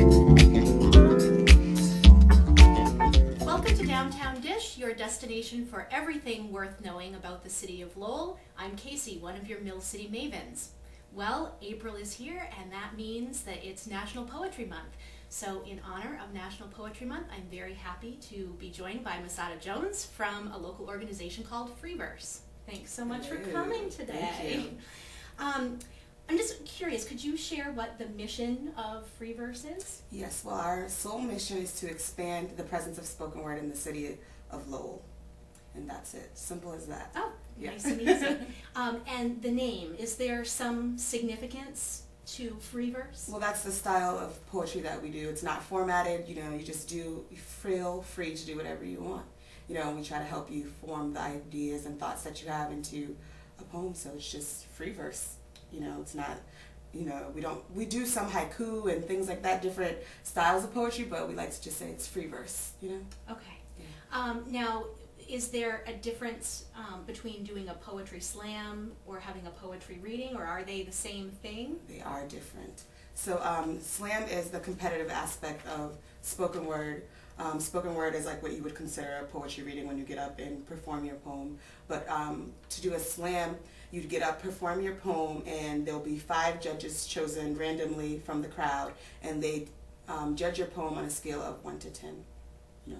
Welcome to Downtown Dish, your destination for everything worth knowing about the city of Lowell. I'm Casey, one of your Mill City mavens. Well, April is here, and that means that it's National Poetry Month. So in honor of National Poetry Month, I'm very happy to be joined by Masada Jones from a local organization called FreeVerse. Thanks so much for coming today. Thank you. I'm just curious, could you share what the mission of FreeVerse is? Yes, well, our sole mission is to expand the presence of spoken word in the city of Lowell. And that's it. Simple as that. Oh, yeah. Nice and easy. And the name, is there some significance to FreeVerse? Well, that's the style of poetry that we do. It's not formatted, you just you feel free to do whatever you want. We try to help you form the ideas and thoughts that you have into a poem, so it's just FreeVerse. It's not, we do some haiku and things like that, different styles of poetry, but we like to just say it's FreeVerse, Okay. Yeah. Now, is there a difference between doing a poetry slam or having a poetry reading, or are they the same thing? They are different. So slam is the competitive aspect of spoken word. Spoken word is like what you would consider a poetry reading when you get up and perform your poem. But to do a slam, you'd get up, perform your poem, and there'll be 5 judges chosen randomly from the crowd, and they judge your poem on a scale of 1 to 10.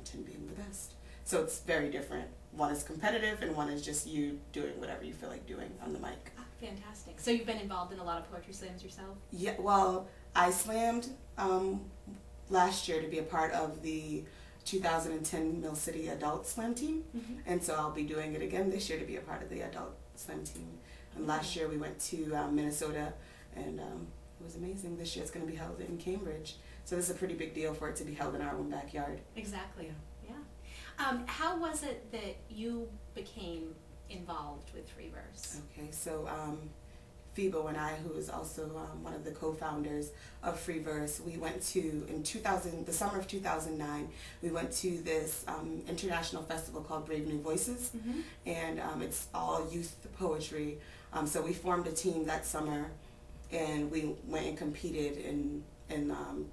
10 being the best. So it's very different. One is competitive, and one is just you doing whatever you feel like doing on the mic. Ah, fantastic. So you've been involved in a lot of poetry slams yourself? Yeah, well, I slammed last year to be a part of the 2010 Mill City Adult Slam Team, and so I'll be doing it again this year to be a part of the Adult Slam Team. And last year we went to Minnesota, and it was amazing. This year it's going to be held in Cambridge, so this is a pretty big deal for it to be held in our own backyard. Exactly. Yeah. How was it that you became involved with FreeVerse? Okay, so Phoebe and I, who is also one of the co-founders of FreeVerse, we went to, the summer of 2009, we went to this international festival called Brave New Voices, and it's all youth poetry. So we formed a team that summer, and we went and competed in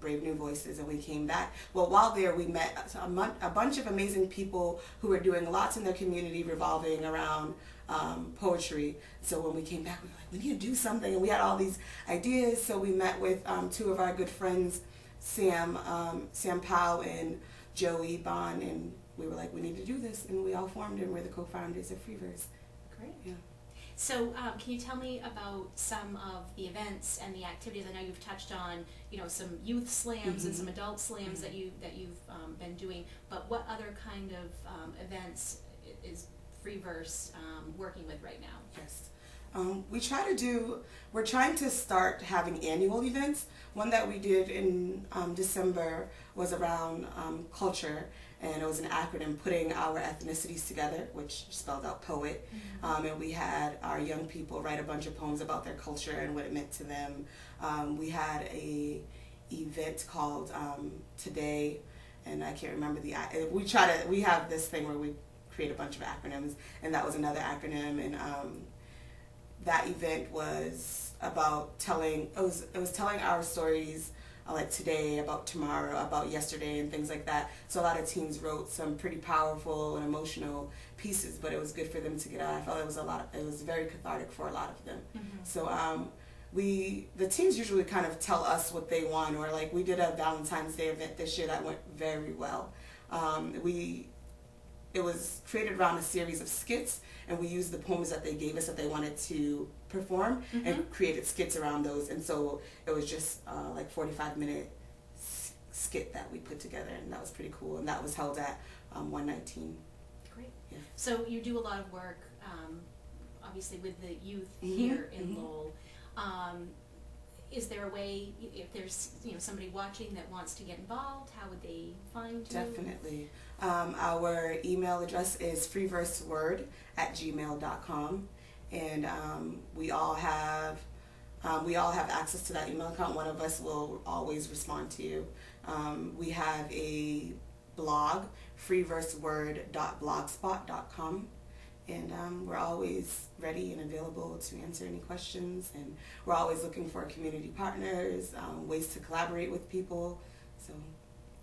Brave New Voices, and we came back. Well, while there we met a bunch of amazing people who were doing lots in their community revolving around poetry. So when we came back, we were like, we need to do something, and we had all these ideas. So we met with 2 of our good friends, Sam Powell and Joey Bond, and we were like, we need to do this, and we all formed, and we're the co-founders of FreeVerse. Great. Yeah. So can you tell me about some of the events and the activities? I know you've touched on, some youth slams and some adult slams that you've been doing, but what other kind of events is FreeVerse working with right now? Yes. We're trying to start having annual events. One that we did in December was around culture, and it was an acronym, putting our ethnicities together, which spelled out poet. And we had our young people write a bunch of poems about their culture and what it meant to them. We had a event called Today, and I can't remember we have this thing where we create a bunch of acronyms, and that was another acronym, and that event was about telling our stories, like today, about tomorrow, about yesterday, and things like that. So a lot of teens wrote some pretty powerful and emotional pieces, but it was good for them to get out. I felt it was very cathartic for a lot of them. So the teens usually kind of tell us what they want, or like we did a Valentine's Day event this year that went very well. It was created around a series of skits, and we used the poems that they gave us that they wanted to perform, and created skits around those. And so it was just like 45-minute skit that we put together, and that was pretty cool. And that was held at 119. Great. Yeah. So you do a lot of work, obviously, with the youth here in Lowell. Is there a way, if there's somebody watching that wants to get involved, how would they find you? Definitely. Our email address is freeverseword@gmail.com, and we all have access to that email account. One of us will always respond to you. We have a blog, freeverseword.blogspot.com. And we're always ready and available to answer any questions, and we're always looking for community partners, ways to collaborate with people. So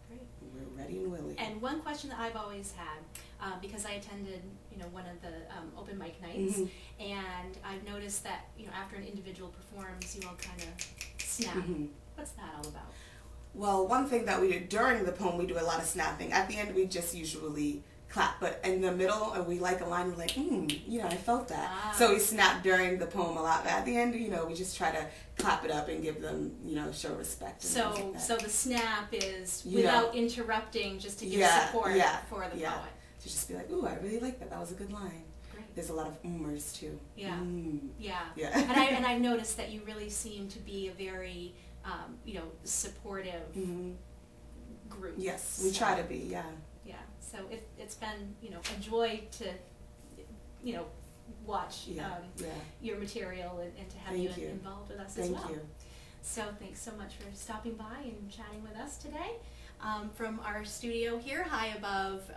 Great. we're ready and willing. And one question that I've always had, because I attended, one of the open mic nights, and I've noticed that, after an individual performs, you all kind of snap. What's that all about? Well, one thing that we do during the poem, we do a lot of snapping. At the end, we just usually clap, but in the middle, we like a line, we're like, I felt that. Ah. So we snap during the poem a lot, but at the end, we just try to clap it up and give them, show respect. And So, like so the snap is without interrupting, just to give support for the poet. To just be like, ooh, I really like that. That was a good line. Great. There's a lot of oomers too. Yeah. Yeah. Yeah. And I've noticed that you really seem to be a very, supportive group. Yes, we try to be. Yeah. Yeah. So it's been, a joy to, watch your material and to have you involved with us as well. Thank you. So thanks so much for stopping by and chatting with us today. From our studio here, high above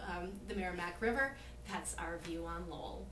the Merrimack River, that's our view on Lowell.